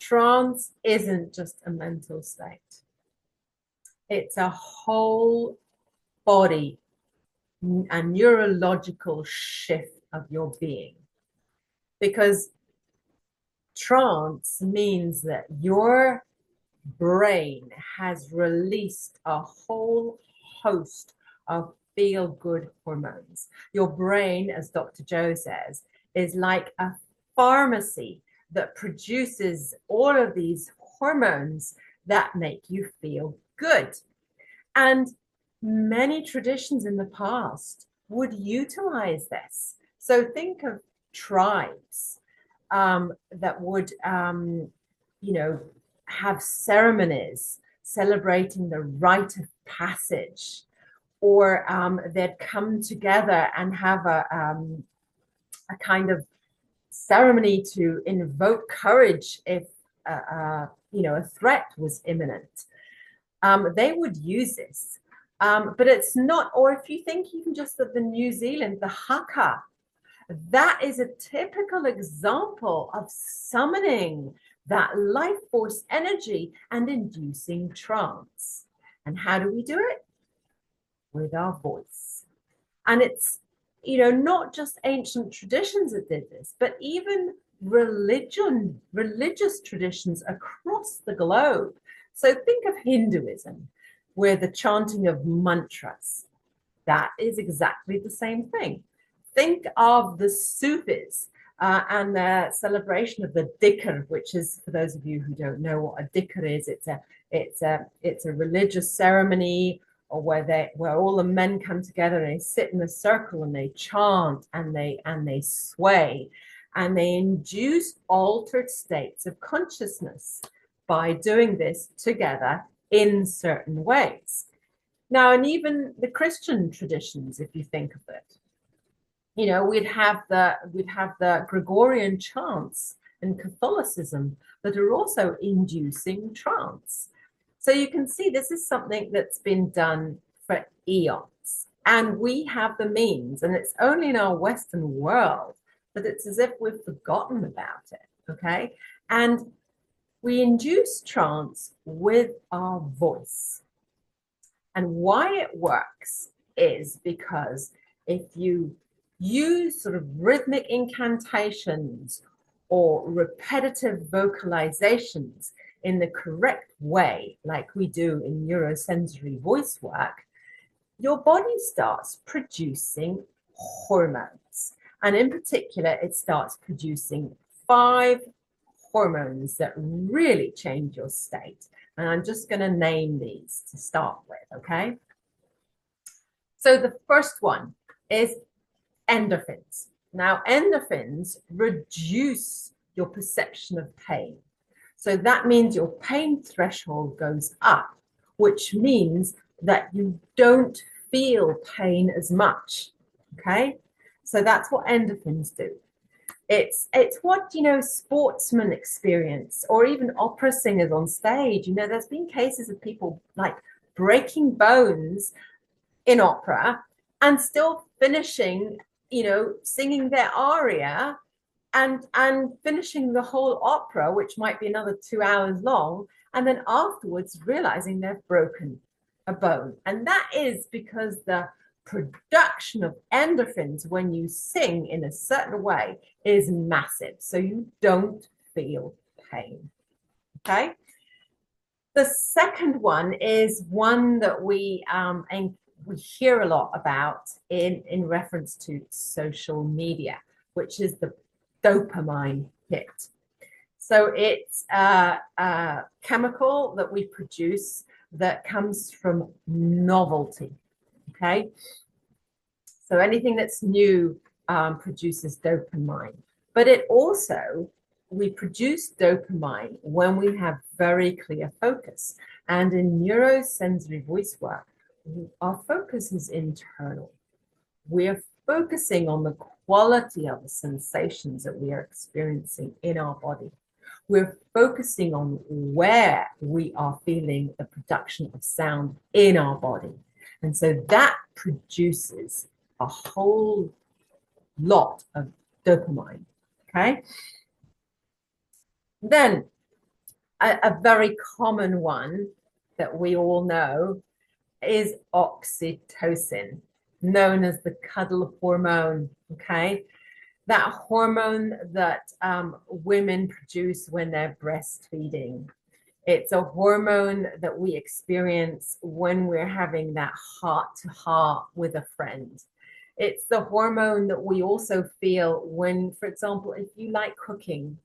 trance isn't just a mental state. It's a whole body and neurological shift of your being. Because trance means that your brain has released a whole host of feel-good hormones. Your brain, as Dr. Joe says, is like a pharmacy that produces all of these hormones that make you feel good. And many traditions in the past would utilize this. So think of tribes that would, have ceremonies celebrating the rite of passage, or they'd come together and have a kind of ceremony to invoke courage if a threat was imminent. They would use this, but it's not. Or if you think even just of the New Zealand, the haka, that is a typical example of summoning that life force energy and inducing trance. And how do we do it? With our voice. And it's, not just ancient traditions that did this, but even religious traditions across the globe. So think of Hinduism, where the chanting of mantras, that is exactly the same thing. Think of the Sufis and their celebration of the dhikr, which is, for those of you who don't know what a dhikr is, it's a religious ceremony, or where all the men come together and they sit in a circle and they chant and they sway and they induce altered states of consciousness by doing this together in certain ways. Now, and even the Christian traditions, if you think of it, we'd have the Gregorian chants in Catholicism that are also inducing trance. So you can see this is something that's been done for eons, and we have the means, and it's only in our Western world that it's as if we've forgotten about it, okay? And we induce trance with our voice. And why it works is because if you use sort of rhythmic incantations or repetitive vocalizations in the correct way, like we do in neurosensory voice work, your body starts producing hormones. And in particular, it starts producing 5 hormones that really change your state. And I'm just going to name these to start with, okay? So the first one is endorphins. Now, endorphins reduce your perception of pain. So that means your pain threshold goes up, which means that you don't feel pain as much, okay? So that's what endorphins do. It's what, sportsmen experience, or even opera singers on stage. There's been cases of people like breaking bones in opera and still finishing, singing their aria and finishing the whole opera, which might be another 2 hours long, and then afterwards realizing they've broken a bone. And that is because the production of endorphins when you sing in a certain way is massive, so you don't feel pain, okay? The second one is one that we hear a lot about in reference to social media, which is the dopamine hit. So it's a chemical that we produce that comes from novelty, okay? So anything that's new produces dopamine. But it also, we produce dopamine when we have very clear focus. And in neurosensory voice work, our focus is internal. We're focusing on the quality of the sensations that we are experiencing in our body. We're focusing on where we are feeling the production of sound in our body. And so that produces a whole lot of dopamine, okay? Then a very common one that we all know is oxytocin, known as the cuddle hormone. Okay, that hormone that women produce when they're breastfeeding. It's a hormone that we experience when we're having that heart to heart with a friend. It's the hormone that we also feel when, for example, if you like cooking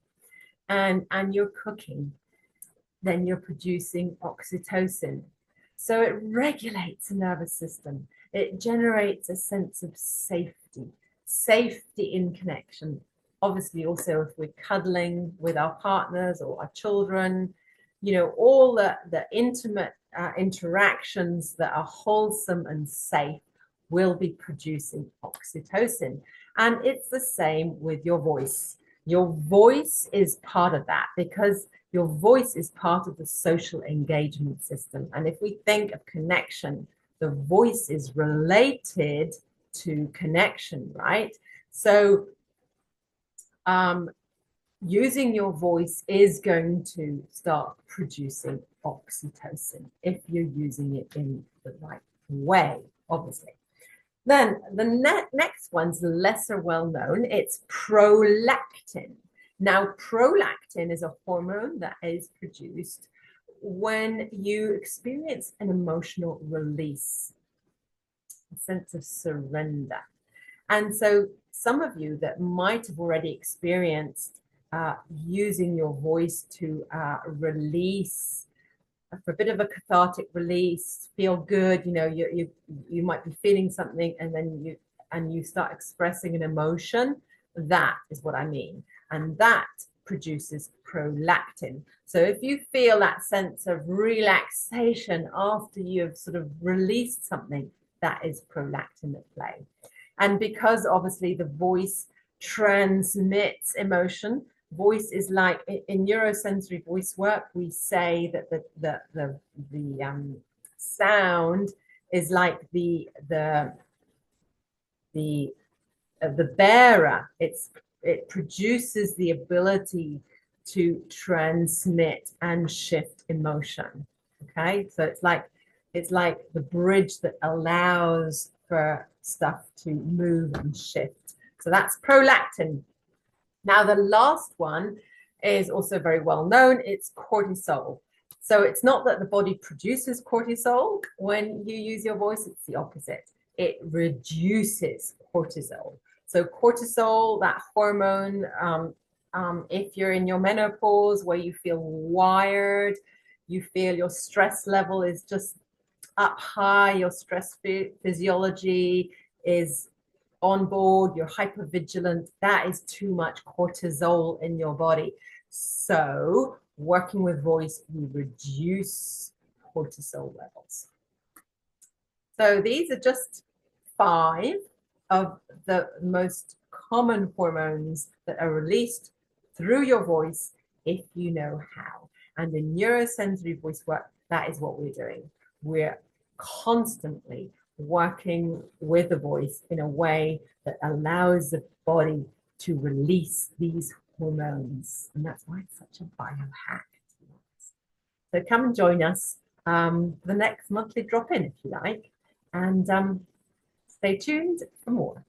and you're cooking, then you're producing oxytocin. So it regulates the nervous system. It generates a sense of safety, safety in connection. Obviously, also if we're cuddling with our partners or our children, you know, all the intimate interactions that are wholesome and safe will be producing oxytocin. And it's the same with your voice. Your voice is part of that because your voice is part of the social engagement system. And if we think of connection, the voice is related to connection, right? So using your voice is going to start producing oxytocin if you're using it in the right way, obviously. Then the next one's lesser well known. It's prolactin. Now, prolactin is a hormone that is produced when you experience an emotional release, a sense of surrender. And so some of you that might have already experienced using your voice to release, for a bit of a cathartic release, feel good, you know, you might be feeling something and then you start expressing an emotion. That is what I mean. And that produces prolactin. So if you feel that sense of relaxation after you've sort of released something, that is prolactin at play. And because obviously the voice transmits emotion, voice is like in neurosensory voice work, we say that the sound is like the bearer. It produces the ability to transmit and shift emotion. Okay, so it's like the bridge that allows for stuff to move and shift. So that's prolactin. Now, the last one is also very well known. It's cortisol. So it's not that the body produces cortisol when you use your voice, it's the opposite. It reduces cortisol. So cortisol, that hormone, if you're in your menopause where you feel wired, you feel your stress level is just up high, your stress physiology is on board, you're hypervigilant, that is too much cortisol in your body. So working with voice, we reduce cortisol levels. So these are just 5 of the most common hormones that are released through your voice if you know how. And in neurosensory voice work, that is what we're doing. We're constantly working with the voice in a way that allows the body to release these hormones. And that's why it's such a biohack. So come and join us for the next monthly drop-in if you like. And stay tuned for more.